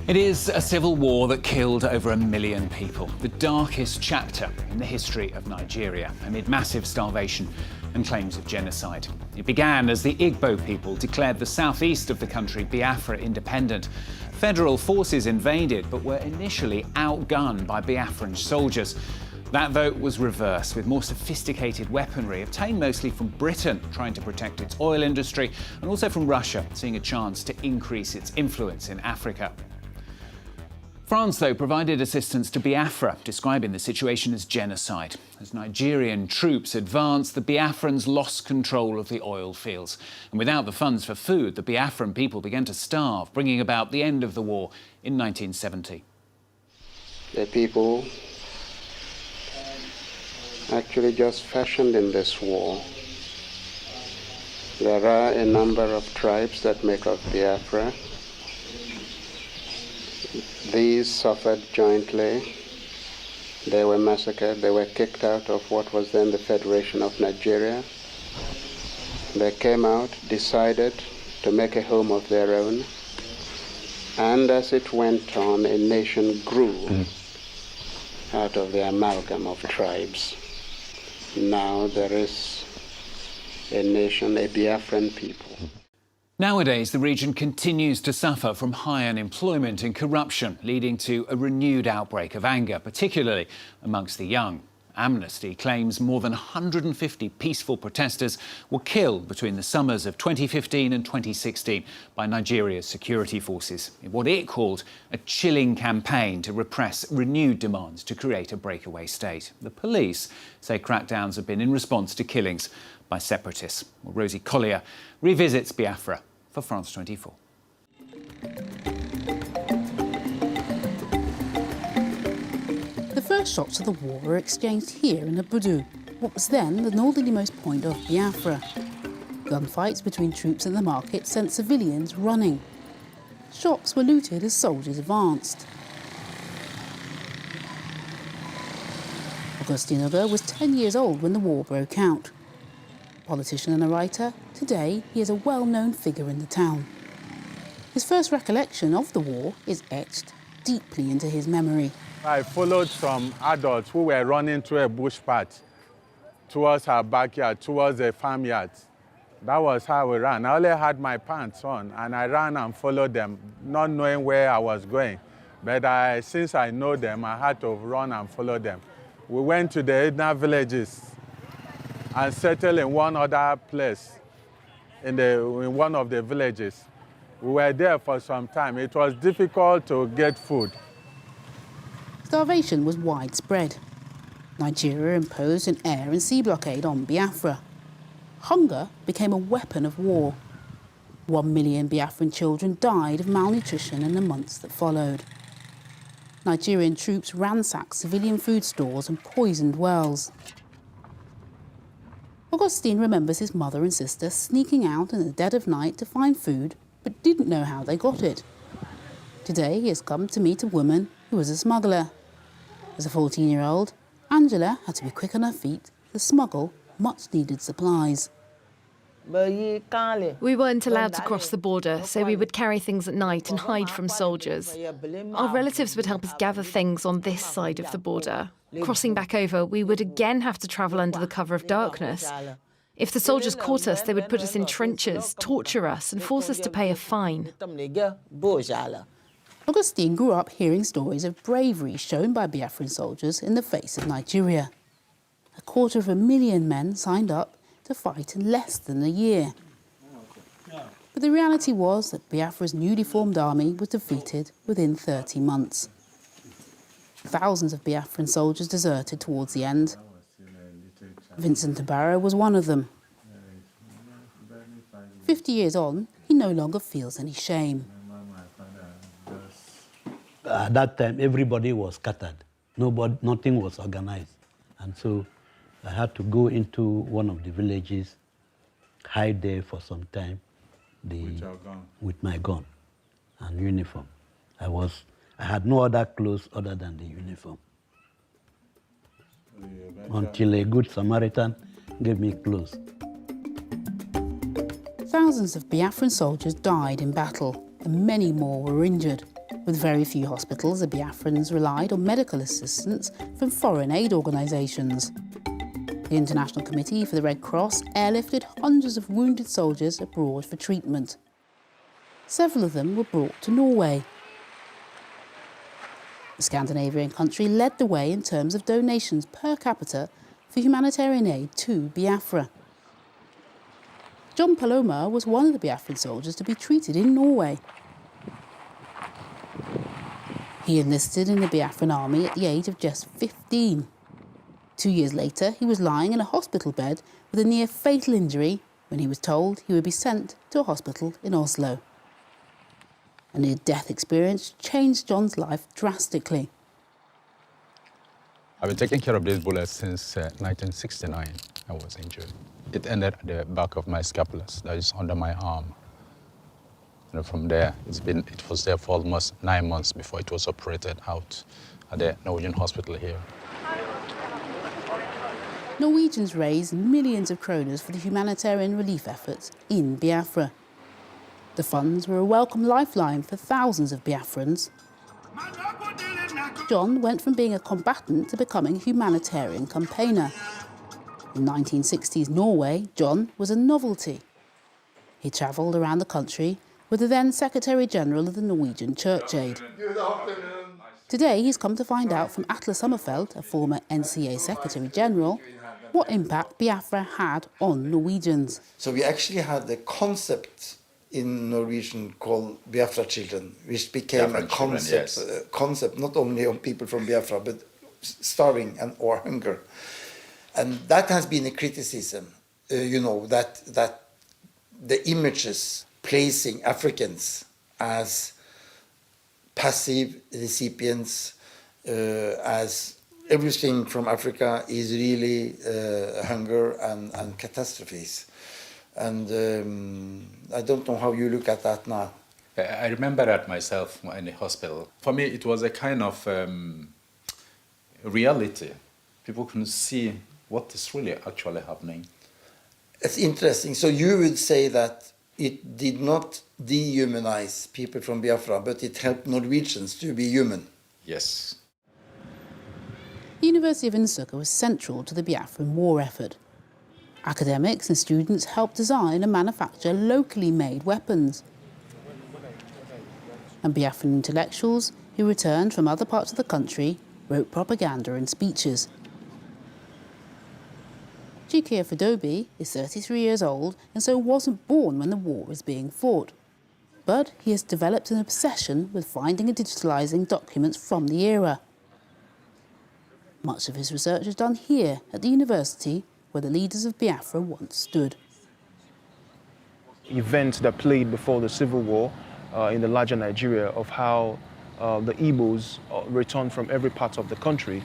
It is a civil war that killed over 1 million people, the darkest chapter in the history of Nigeria, amid massive starvation and claims of genocide. It began as the IGBO people declared the southeast of the country Biafra independent. Federal forces invaded, but were initially outgunned by Biafran soldiers. That vote was reversed, with more sophisticated weaponry obtained mostly from Britain, trying to protect its oil industry, and also from Russia, seeing a chance to increase its influence in Africa. France, though, provided assistance to Biafra, describing the situation as genocide. As Nigerian troops advanced, the Biafrans lost control of the oil fields. And without the funds for food, the Biafran people began to starve, bringing about the end of the war in 1970. The people actually just fashioned in this war. There are a number of tribes that make up Biafra. These suffered jointly. They were massacred. They were kicked out of what was then the Federation of Nigeria. They came out, decided to make a home of their own. And as it went on, a nation grew out of the amalgam of tribes. Now there is a nation, a Biafran people. Nowadays, the region continues to suffer from high unemployment and corruption, leading to a renewed outbreak of anger, particularly amongst the young. Amnesty claims more than 150 peaceful protesters were killed between the summers of 2015 and 2016 by Nigeria's security forces in what it called a chilling campaign to repress renewed demands to create a breakaway state. The police say crackdowns have been in response to killings by separatists. Well, Rosie Collier revisits Biafra for France 24. The first shots of the war were exchanged here in Abudu, what was then the northerlymost point of Biafra. Gunfights between troops in the market sent civilians running. Shops were looted as soldiers advanced. Augustinoga was 10 years old when the war broke out. Politician and a writer, today he is a well-known figure in the town. His first recollection of the war is etched deeply into his memory. I followed some adults who were running through a bush path towards our backyard, towards the farmyard. That was how we ran. I only had my pants on, and I ran and followed them, not knowing where I was going. But since I know them, I had to run and follow them. We went to the inner villages and settled in one other place, in one of the villages. We were there for some time. It was difficult to get food. Starvation was widespread. Nigeria imposed an air and sea blockade on Biafra. Hunger became a weapon of war. 1 million Biafran children died of malnutrition in the months that followed. Nigerian troops ransacked civilian food stores and poisoned wells. Augustine remembers his mother and sister sneaking out in the dead of night to find food, but didn't know how they got it. Today, he has come to meet a woman who was a smuggler. As a 14-year-old, Angela had to be quick on her feet to smuggle much-needed supplies. We weren't allowed to cross the border, so we would carry things at night and hide from soldiers. Our relatives would help us gather things on this side of the border. Crossing back over, we would again have to travel under the cover of darkness. If the soldiers caught us, they would put us in trenches, torture us, and force us to pay a fine. Augustine grew up hearing stories of bravery shown by Biafran soldiers in the face of Nigeria. 250,000 men signed up to fight in less than a year. But the reality was that Biafra's newly formed army was defeated within 30 months. Thousands of Biafran soldiers deserted towards the end. Vincent Tabara was one of them. 50 years on, he no longer feels any shame. At that time, everybody was scattered. Nothing was organized. And so I had to go into one of the villages, hide there for some time with my gun and uniform. I had no other clothes other than the uniform. Until a good Samaritan gave me clothes. Thousands of Biafran soldiers died in battle, and many more were injured. With very few hospitals, the Biafrans relied on medical assistance from foreign aid organisations. The International Committee for the Red Cross airlifted hundreds of wounded soldiers abroad for treatment. Several of them were brought to Norway. The Scandinavian country led the way in terms of donations per capita for humanitarian aid to Biafra. John Paloma was one of the Biafran soldiers to be treated in Norway. He enlisted in the Biafran army at the age of just 15. 2 years later, he was lying in a hospital bed with a near-fatal injury when he was told he would be sent to a hospital in Oslo. A near-death experience changed John's life drastically. I've been taking care of this bullet since 1969. I was injured. It ended at the back of my scapulus, that is under my arm. And from there, it was there for almost 9 months before it was operated out at the Norwegian hospital here. Norwegians raised millions of kroners for the humanitarian relief efforts in Biafra. The funds were a welcome lifeline for thousands of Biafrans. John went from being a combatant to becoming a humanitarian campaigner. In 1960s Norway, John was a novelty. He travelled around the country with the then Secretary-General of the Norwegian Church Aid. Today, he's come to find out from Atle Sommerfeld, a former NCA Secretary-General, what impact Biafra had on Norwegians. So we actually had a concept in Norwegian called Biafra children, which became a concept not only on people from Biafra, but starving and or hunger. And that has been a criticism, that the images placing Africans as passive recipients, as everything from Africa is really hunger and catastrophes. And I don't know how you look at that now. I remember that myself in the hospital. For me, it was a kind of reality. People couldn't see what is really actually happening. It's interesting. So you would say that it did not dehumanize people from Biafra, but it helped Norwegians to be human. Yes. The University of Innsbruck was central to the Biafran war effort. Academics and students helped design and manufacture locally made weapons. And Biafran intellectuals who returned from other parts of the country wrote propaganda and speeches. Chike Fadobi is 33 years old and so wasn't born when the war was being fought. But he has developed an obsession with finding and digitalising documents from the era. Much of his research is done here at the university where the leaders of Biafra once stood. Events that played before the Civil War in the larger Nigeria of how the Igbos returned from every part of the country,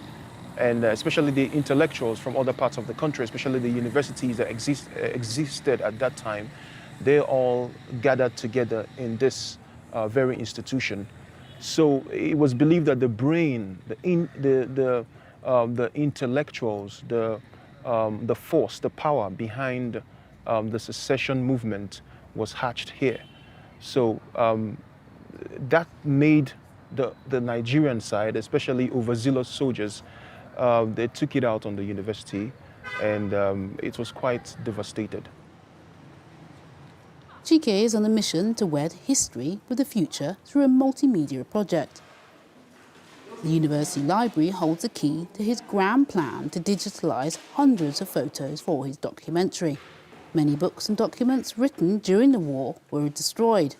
and especially the intellectuals from other parts of the country, especially the universities that existed at that time, they all gathered together in this very institution. So it was believed that the brain, the intellectuals, the force, the power behind the secession movement was hatched here. So that made the Nigerian side, especially overzealous soldiers, they took it out on the university, and it was quite devastated. Chike is on a mission to wed history with the future through a multimedia project. The university library holds a key to his grand plan to digitalise hundreds of photos for his documentary. Many books and documents written during the war were destroyed.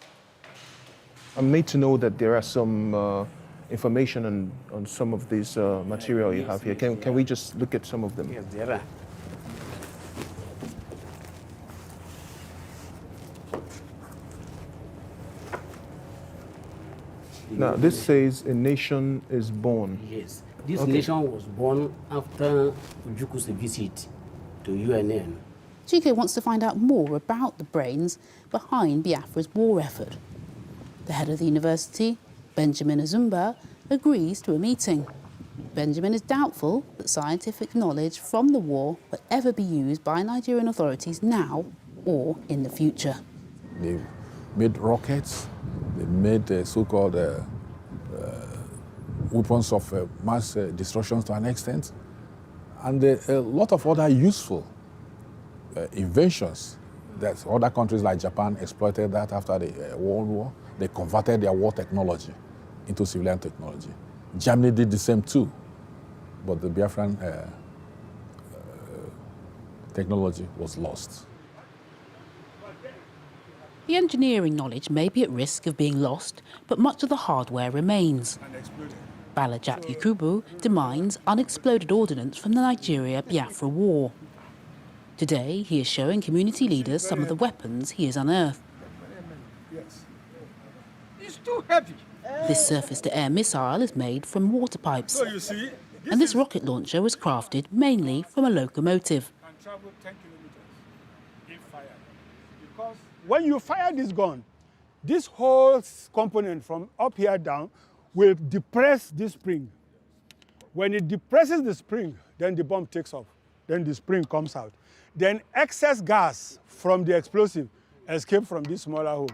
I'm made to know that there are some information on some of this material you have here. Can we just look at some of them? Yes, there are. Now, this says a nation is born. Yes, this nation was born after Ujuku's visit to UNN. Chike wants to find out more about the brains behind Biafra's war effort. The head of the university, Benjamin Azumba, agrees to a meeting. Benjamin is doubtful that scientific knowledge from the war will ever be used by Nigerian authorities now or in the future. They made rockets, they made so-called weapons of mass destruction to an extent, and a lot of other useful inventions that other countries like Japan exploited that after the World War. They converted their war technology into civilian technology. Germany did the same too, but the Biafran technology was lost. The engineering knowledge may be at risk of being lost, but much of the hardware remains. Bala Jack Yakubu demines unexploded ordnance from the Nigeria-Biafra War. Today, he is showing community leaders some of the weapons he has unearthed. It's too heavy. This surface-to-air missile is made from water pipes. So you see, And this rocket launcher was crafted mainly from a locomotive. can travel 10 kilometers if fired. Because when you fire this gun, this whole component from up here down will depress this spring. When it depresses the spring, then the bomb takes off. Then the spring comes out. Then excess gas from the explosive escapes from this smaller hole.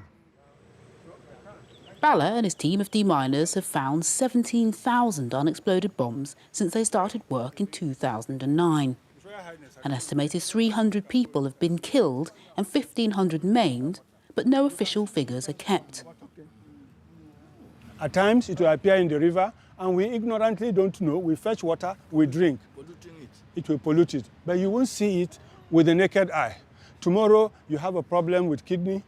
Bala and his team of deminers have found 17,000 unexploded bombs since they started work in 2009. An estimated 300 people have been killed and 1,500 maimed, but no official figures are kept. At times, it will appear in the river, and we ignorantly don't know. We fetch water, we drink. It will pollute it, but you won't see it with the naked eye. Tomorrow, you have a problem with kidney.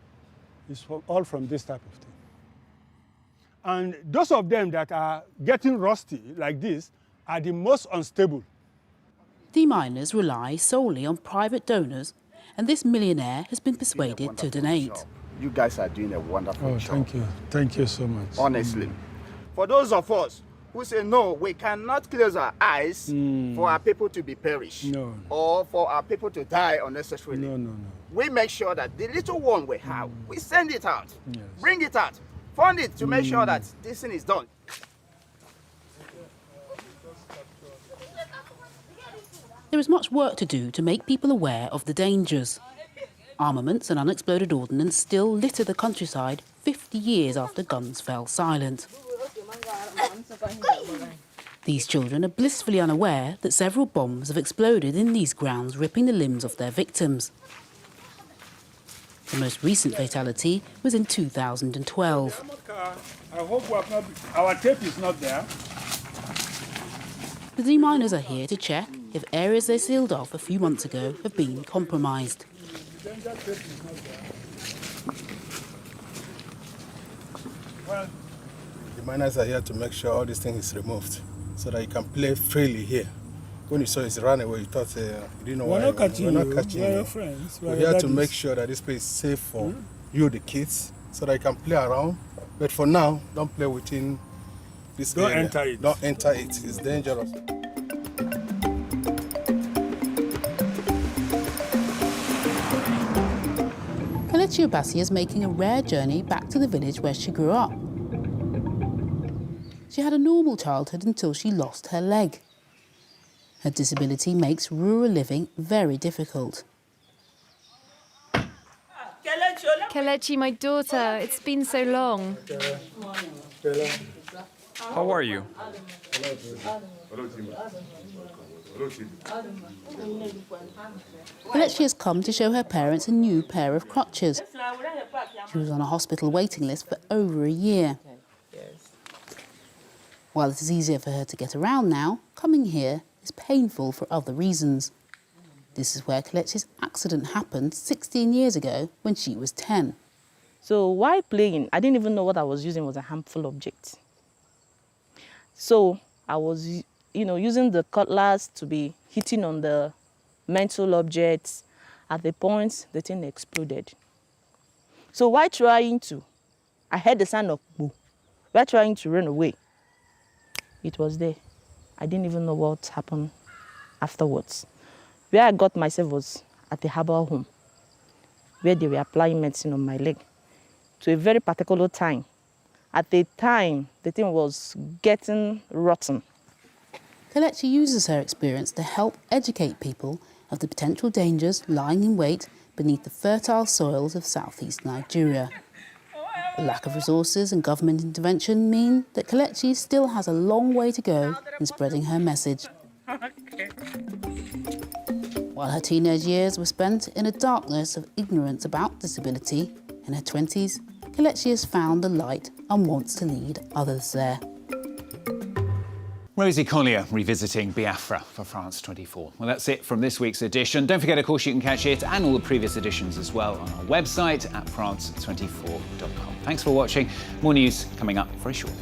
It's all from this type of thing. And those of them that are getting rusty like this are the most unstable. Deminers rely solely on private donors, and this millionaire has been persuaded to donate. You guys are doing a wonderful job. Thank you. Thank you so much. Honestly. For those of us who say, no, we cannot close our eyes for our people to be perished. No. Or for our people to die unnecessarily. No. We make sure that the little one we have, we send it out. Yes. Bring it out. Fund it to make sure that this thing is done. There is much work to do to make people aware of the dangers. Armaments and unexploded ordnance still litter the countryside 50 years after guns fell silent. These children are blissfully unaware that several bombs have exploded in these grounds, ripping the limbs off their victims. The most recent fatality was in 2012. I hope our tape is not there. The deminers are here to check if areas they sealed off a few months ago have been compromised. Well, the miners are here to make sure all this thing is removed so that you can play freely here. When you saw us run away, you thought you didn't know why. We're not catching you. We're your friends. We're here to make sure that this place is safe for you, the kids, so that you can play around. But for now, don't play within this area. Don't enter it. Don't enter it. It's dangerous. Kelechi Obasi is making a rare journey back to the village where she grew up. She had a normal childhood until she lost her leg. Her disability makes rural living very difficult. Kelechi, my daughter, it's been so long. How are you? Kelechi has come to show her parents a new pair of crutches. She was on a hospital waiting list for over a year. While it is easier for her to get around now, coming here is painful for other reasons. This is where Kelechi's accident happened 16 years ago when she was 10. So while playing, I didn't even know what I was using was a harmful object. So I was, using the cutlass to be hitting on the metal objects. At the point, the thing exploded. So while I heard the sound of boo. While trying to run away, it was there. I didn't even know what happened afterwards. Where I got myself was at the herbal home, where they were applying medicine on my leg to a very particular time. At the time, the thing was getting rotten. Kelechi uses her experience to help educate people of the potential dangers lying in wait beneath the fertile soils of southeast Nigeria. The lack of resources and government intervention mean that Kelechi still has a long way to go in spreading her message. While her teenage years were spent in a darkness of ignorance about disability, in her 20s, Kelechi has found the light and wants to lead others there. Rosie Collier revisiting Biafra for France 24. Well, that's it from this week's edition. Don't forget, of course, you can catch it and all the previous editions as well on our website at france24.com. Thanks for watching. More news coming up very shortly.